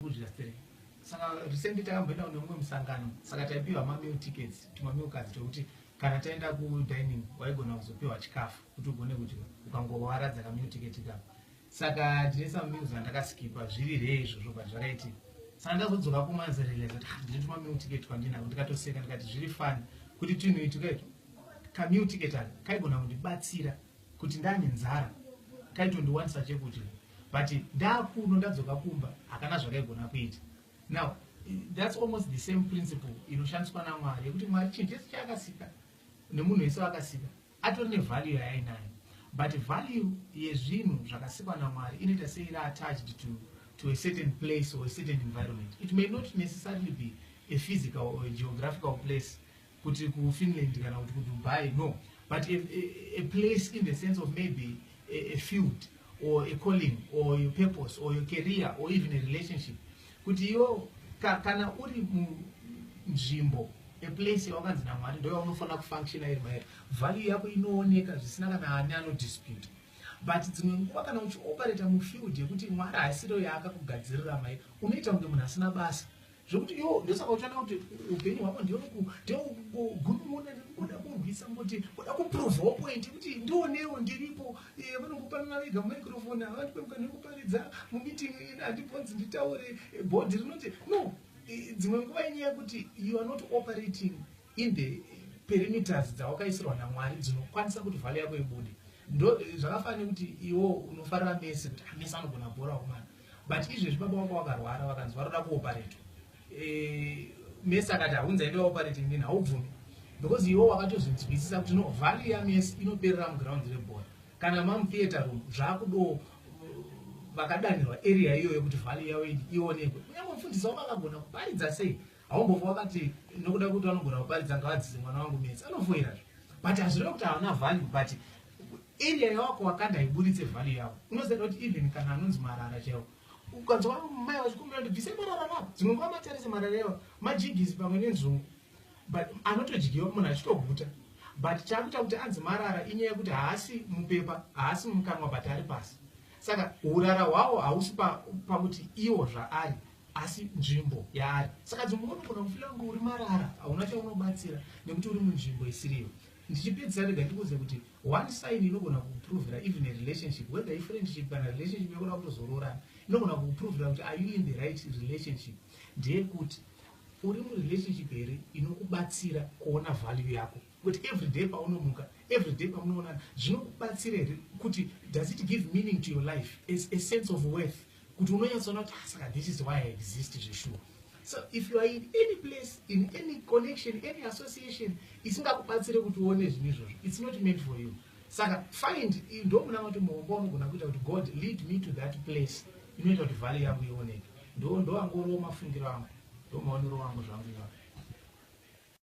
kuzvastere saka recently takamboenda kune mumwe musangano saka taipiwa meal tickets meal cards tokuti kana taenda kudining waigona kuzopiwa chikafu kuti ugone kuti ukangowaradza meal ticket kako saka ndine some meals andakasikipa zviri rei izvozvo but zvakaitika saka ndazodzoka kumanzereleza kuti ndinotuma meal ticket kwandinako ndikatoseka ndikati zviri fani kuti tunoitukaito meal ticket aka kaigona kundibatsira kuti ndane nzara kaitondiwanisa chekudya but ndakuno ndadzoka kumba hakana zvakaigona kuita. Now that's almost the same principle inoshandiswa naMwari yekuti Mwari chinhu chese chaakasika nemunhu wese wakasika atori nevalue yainayo, but value yezvinhu zvakasikwa naMwari inoita seiri attached to a certain place or a certain environment. It may not necessarily be a physical or a geographical place kuti kuFinland kana kuti kuDubai, no, but a place in the sense of maybe a field or a calling or your purpose or your career or even a relationship. Kuti iwo kana uri munzvimbo a place yawakanzi naMwari ndo yaunofana kufunctiona iri mairi, value yako inooneka zvisina kana ani anodispute. But dzimwe nguva kana uchioperate mufield yekuti Mwari haisiro yaakakugadzirira mairi, unoita kunge munhu asina basa zvokuti iwo ndosaka uchiona kuti upenyu hwako ndiogunun'una ndirikuda kurwisa kuti uda kuprova point kuti ndionewo ndiripo vanongopanana vega mumicrophone havandikwemuka ndikuparidza mumeeting handibvonzi nditaure bhodhi rinoti no. Dzimwe nguva inyaya yekuti you are not operating in the perimeters dzawakaisirwa naMwari dzinokwanisa kuti vhale yako ibude. Ndo zvakafanira kuti iwo unofarira Messi kuti Messi anogona bhora kumana, but izvezvi baba wako wakarwara vakanzi varoda kuoperate Messi akati haunzi aenda operating nini haubvumi because iwo wakatozvinzwisisa kuti no value yaMessi inoperera muground rebhora kana mamutheatre room zvakudo vakadanirwa area iyo yekuti value yavo ionekwe. Kunyange mufundisi wako akagona kuparidza sei haumbofa wakati nokuda kuti vanogona kuparidza ngavadzise mwana wangu Messi anofoira but hazvireva kuti havana value, but area yawako wakanda ibuditse value yavo. Unoziva kuti even kana anonzi Marara chaiwo ukanzwa mai vachikumbira kuti bvise Marara rapo dzimwe nguva matarisa Marara yavo majigisi pamwe nenzungu but anotodyiwa munhu achitoguta, but chakuita kuti anzi Marara inyaya yekuti haasi mupepa haasi mukanwa but ari pasi. Saka urara hwavo hausi pakuti iwo zvaari asi nzvimbo yaari. Saka dzimwe unogona kufira kunge uri Marara hauna chaunobatsira nekuti uri munzvimbo isiriyo. Ndichipedzisa rega ndikuudze kuti one sign inogona kuprovera even a relationship, whether a friendship kana relationship yakuda kutozororana, inogona kuprovera kuti are you in the right relationship, ndeyekuti uri murelationship here inokubatsira kuona value yako kuti everyday paunomuka everyday pamunoonana zvinokubatsira here kuti does it give meaning to your life, a sense of worth kuti unonyatsoona kuti saka this is why I exist zveshuwa. So if you are in any place, in any connection, any association, isingakubatsire kuti uone zvinhu izvozvo, it's not meant for you. Saka find ndo muna kuti muomba unogona kuita kuti God lead me to that place inoita kuti value yangu ioneke. Ndo angoro mafungiro angu, ndo maonero angu zvangu.